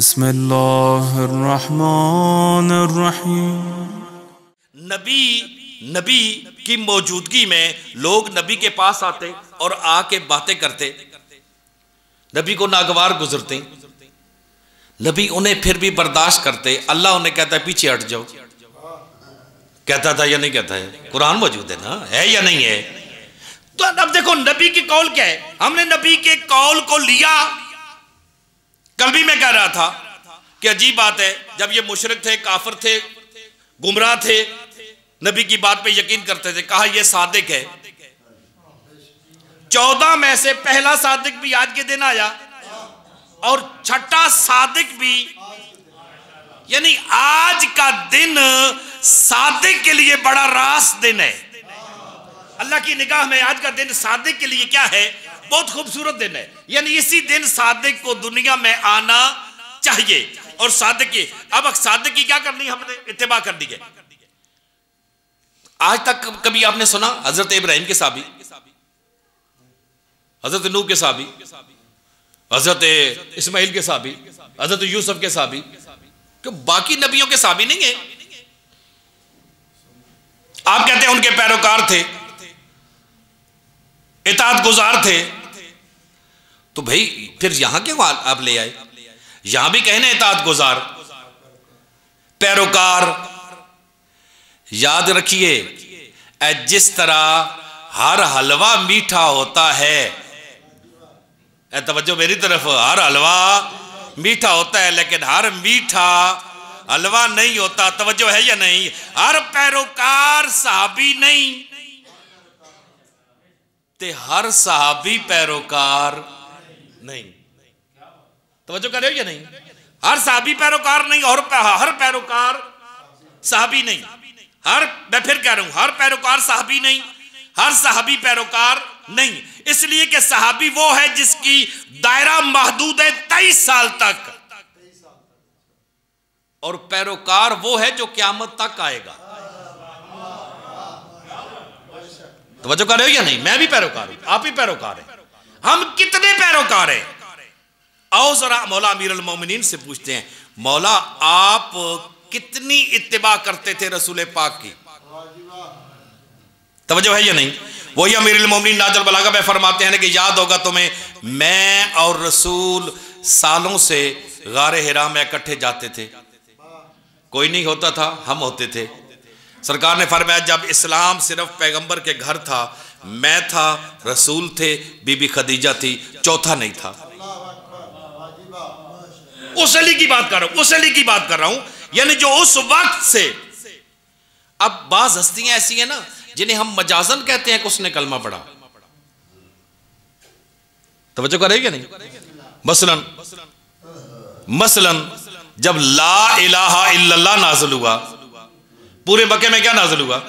بسم اللہ الرحمن الرحیم۔ نبی کی موجودگی میں لوگ نبی کے پاس آتے اور آ کے باتیں کرتے، نبی کو ناگوار گزرتے، نبی انہیں پھر بھی برداشت کرتے، اللہ انہیں کہتا ہے پیچھے ہٹ جاؤ۔ کہتا تھا یا نہیں کہتا ہے؟ قرآن موجود ہے نا، ہے یا نہیں ہے؟ تو اب دیکھو نبی کی قول کیا ہے، ہم نے نبی کے قول کو لیا۔ کل بھی میں کہہ رہا تھا کہ عجیب بات ہے، جب یہ مشرک تھے، کافر تھے، گمراہ تھے، نبی کی بات پہ یقین کرتے تھے، کہا یہ صادق ہے۔ 14 میں سے پہلا صادق بھی آج کے دن آیا اور چھٹا صادق بھی، یعنی آج کا دن صادق کے لیے بڑا راس دن ہے۔ اللہ کی نگاہ میں آج کا دن صادق کے لیے کیا ہے؟ بہت خوبصورت دن ہے۔ یعنی اسی دن صادق کو دنیا میں آنا چاہیے، اور صادق کی اب صادق کی کیا کرنی، ہم نے اتباع کرنی ہے۔ آج تک کبھی آپ نے سنا حضرت ابراہیم کے صحابی، حضرت نوح کے صحابی، حضرت اسماعیل کے صحابی، حضرت یوسف کے صحابی، کہ باقی نبیوں کے صحابی نہیں ہیں؟ آپ کہتے ہیں ان کے پیروکار تھے، اطاعت گزار تھے، تو بھئی پھر یہاں کیوں آپ لے آئے؟ یہاں بھی کہنے اطاعت گزار، پیروکار۔ یاد رکھیے، جس طرح ہر حلوہ میٹھا ہوتا ہے، توجہ میری طرف، ہر حلوہ میٹھا ہوتا ہے لیکن ہر میٹھا حلوہ نہیں ہوتا، توجہ ہے یا نہیں؟ ہر پیروکار صحابی نہیں، تے ہر صحابی پیروکار نہیں، توجہ کر رہے ہو یا نہیں؟ ہر صحابی پیروکار نہیں اور ہر پیروکار صحابی نہیں، میں پھر کہہ رہا ہوں، ہر پیروکار صحابی نہیں، ہر صحابی پیروکار نہیں، اس لیے کہ صحابی وہ ہے جس کی دائرہ محدود ہے 23 سال تک، اور پیروکار وہ ہے جو قیامت تک آئے گا۔ توجہ کر رہے ہو یا نہیں؟ میں بھی پیروکار ہوں، آپ بھی پیروکار ہیں، ہم کتنے پیروکار ہیں؟ آؤ ذرا مولا امیر المومنین سے پوچھتے ہیں، مولا آپ کتنی اتباع کرتے تھے رسول پاک کی؟ توجہ ہے یا نہیں؟ وہی امیر المومنین ناج البلاغہ میں فرماتے ہیں کہ یاد ہوگا تمہیں، میں اور رسول سالوں سے غار حرا میں اکٹھے جاتے تھے، کوئی نہیں ہوتا تھا، ہم ہوتے تھے۔ سرکار نے فرمایا جب اسلام صرف پیغمبر کے گھر تھا، میں تھا، رسول تھے، بی بی خدیجہ تھی، چوتھا نہیں تھا۔ اس علی کی بات کر رہا ہوں، یعنی جو اس وقت سے۔ اب بعض ہستیاں ایسی ہیں نا جنہیں ہم مجازن کہتے ہیں کہ اس نے کلمہ پڑھا، توجہ کرے گا نہیں؟ مثلا جب لا الہ الا اللہ نازل ہوا، پورے مکے میں کیا نازل ہوا؟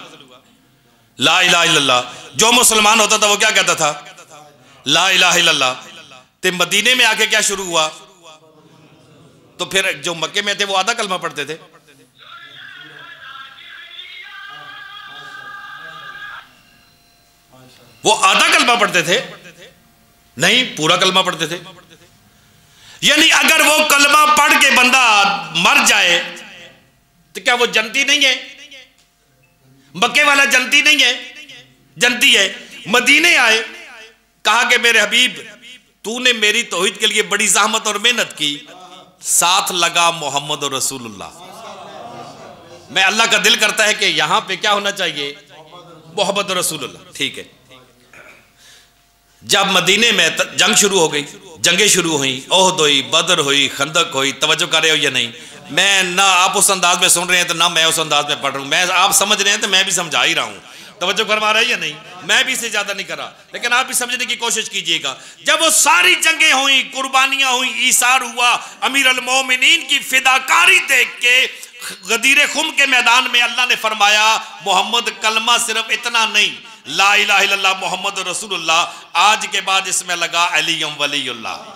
لا الہ الا اللہ۔ جو مسلمان ہوتا تھا وہ کیا کہتا تھا؟ لا الہ الا اللہ۔ تے مدینے میں آ کے کیا شروع ہوا؟ تو پھر جو مکے میں تھے وہ آدھا کلمہ پڑھتے تھے، وہ آدھا کلمہ پڑھتے تھے نہیں، پورا کلمہ پڑھتے تھے۔ یعنی اگر وہ کلمہ پڑھ کے بندہ مر جائے تو کیا وہ جنتی نہیں ہے؟ مکے والا جنتی نہیں ہے؟ جنتی ہے۔ مدینے آئے، کہا کہ میرے حبیب تو نے میری توحید کے لیے بڑی زحمت اور محنت کی، ساتھ لگا محمد اور رسول اللہ۔ میں اللہ کا دل کرتا ہے کہ یہاں پہ کیا ہونا چاہیے؟ محمد اور رسول اللہ۔ ٹھیک ہے، جب مدینے میں جنگ شروع ہو گئی، جنگیں شروع ہوئیں، احد ہوئی، بدر ہوئی، خندق ہوئی، توجہ کر رہے ہو یا نہیں؟ میں نہ آپ اس انداز میں سن رہے ہیں تو نہ میں اس انداز میں پڑھ رہا ہوں، میں آپ سمجھ رہے ہیں تو میں بھی سمجھا ہی رہا ہوں، توجہ کروا رہے ہیں یا نہیں؟ میں بھی اسے زیادہ نہیں کر رہا، لیکن آپ بھی سمجھنے کی کوشش کیجئے گا۔ جب وہ ساری جنگیں ہوئیں، قربانیاں ہوئیں، ایثار ہوا، امیر المومنین کی فداکاری دیکھ کے غدیر خم کے میدان میں اللہ نے فرمایا محمد کلمہ صرف اتنا نہیں، لا الہ الا اللہ محمد رسول اللہ، آج کے بعد اس میں لگا علی ولی اللہ۔